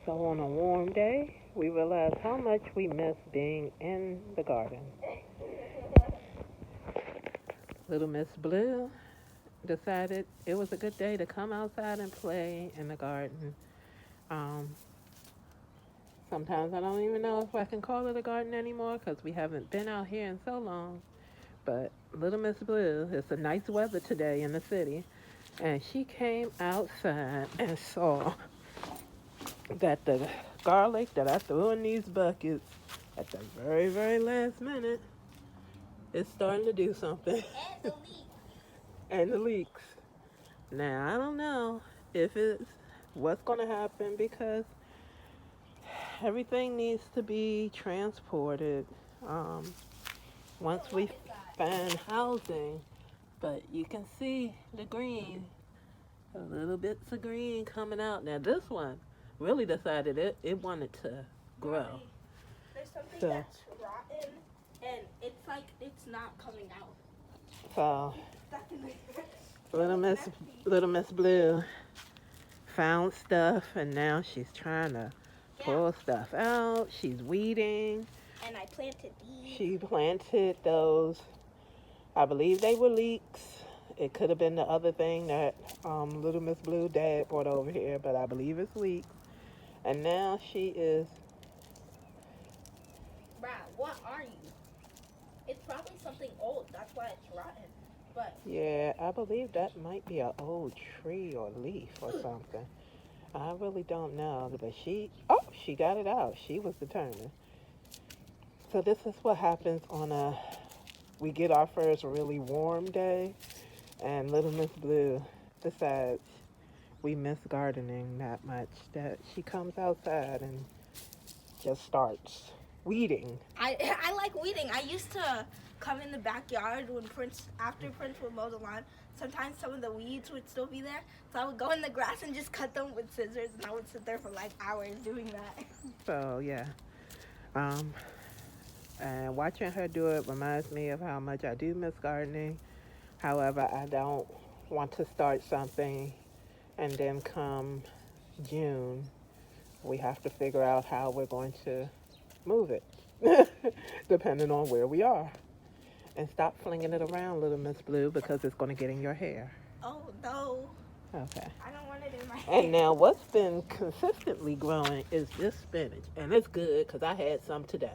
So on a warm day, we realized how much we miss being in the garden. Little Miss Blue decided it was a good day to come outside and play in the garden. Um, Sometimes I don't even know if I can call it a garden anymore because we haven't been out here in so long. But Little Miss Blue, it's a nice weather today in the city, and she came outside and saw that the garlic that I threw in these buckets at the very, very last minute is starting to do something. And the leaks. Now, I don't know if it's what's going to happen because everything needs to be transported um, once we find housing. But you can see the green, a little bits of green coming out. Now, this one really decided it wanted to grow. There's something So, that's rotten, and it's like it's not coming out. so Stuck in the little Miss Little Miss Blue found stuff, and now she's trying to pull stuff out. She's weeding. And I planted these. She planted those. I believe they were leeks. It could have been the other thing that Little Miss Blue dad brought over here, but I believe it's leeks. And now she is. Brad, what are you? It's probably something old. That's why it's rotten. But Yeah, I believe that might be an old tree or leaf or something. I really don't know, but she got it out. She was determined. So this is what happens we get our first really warm day, and Little Miss Blue decides we miss gardening that much that she comes outside and just starts weeding. I like weeding. I used to come in the backyard after Prince would mow the lawn. Sometimes some of the weeds would still be there, so I would go in the grass and just cut them with scissors, and I would sit there for like hours doing that. So yeah, um, and watching her do it reminds me of how much I do miss gardening. However, I don't want to start something and then come June, we have to figure out how we're going to move it, depending on where we are. And stop flinging it around, Little Miss Blue, because it's going to get in your hair. Oh no, Okay. I don't want it in my hair. And now what's been consistently growing is this spinach. And it's good because I had some today.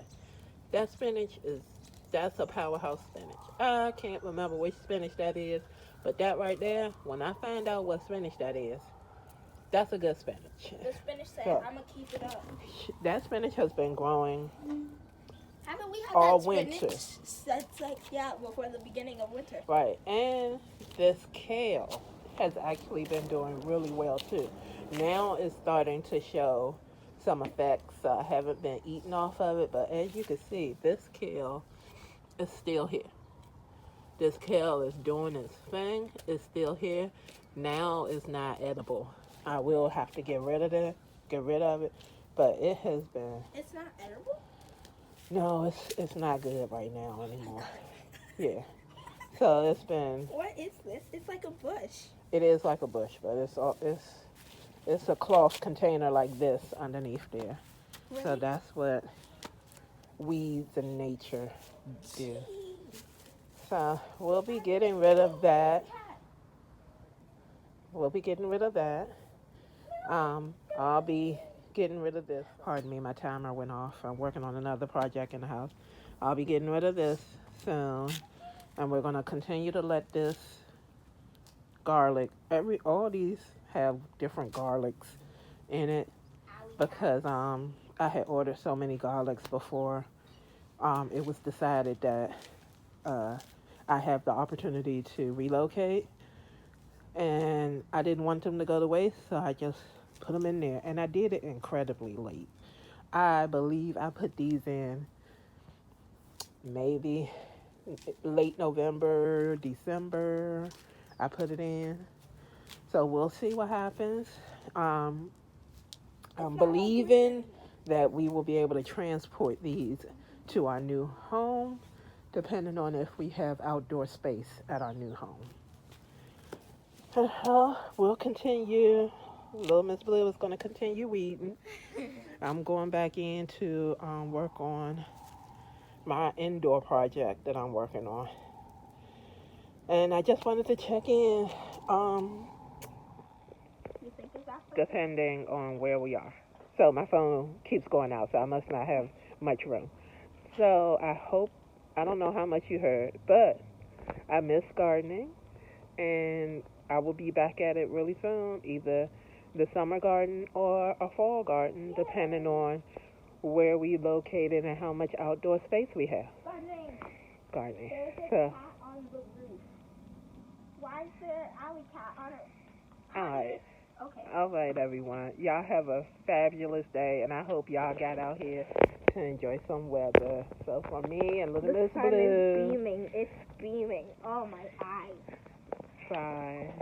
That that's a powerhouse spinach. I can't remember which spinach that is, but that right there, when I find out what spinach that is, that's a good spinach. The spinach said, So, I'm going to keep it up. that spinach has been growing Haven't we had all that spinach winter. that's like, yeah, before the beginning of winter? Right. And this kale has actually been doing really well too. Now it's starting to show some effects. I haven't been eating off of it, but as you can see, this kale is still here. This kale is doing its thing. It's still here. Now it's not edible. I will have to get rid of it. But it has been. It's not edible? No, it's not good right now anymore. Yeah. So it's been. What is this? It's like a bush. It is like a bush, but it's a cloth container like this underneath there. Really? So that's what weeds in nature do. So we'll be getting rid of that. We'll be getting rid of that. I'll be getting rid of this. Pardon me, my timer went off. I'm working on another project in the house. I'll be getting rid of this soon, and we're gonna continue to let this garlic. All these have different garlics in it because I had ordered so many garlics before. It was decided that I have the opportunity to relocate, and I didn't want them to go to waste, so I just put them in there, and I did it incredibly late. I believe I put these in maybe late November, December. I put it in. So we'll see what happens. I'm believing that we will be able to transport these to our new home, depending on if we have outdoor space at our new home. We'll continue Little Miss Blue is going to continue weeding. I'm going back in to work on my indoor project that I'm working on. And I just wanted to check in, You think it's that far? depending on where we are. So my phone keeps going out, so I must not have much room. So I hope, I don't know how much you heard, but I miss gardening, and I will be back at it really soon, either the summer garden or a fall garden, depending on where we located and how much outdoor space we have. Gardening. There's a So, cat on the roof. Why is there alley cat on it? all right. Okay. All right, everyone. Y'all have a fabulous day, and I hope y'all got out here to enjoy some weather. So for me and Little Miss The sun Blue, is beaming. It's beaming. Oh, my eyes. bye.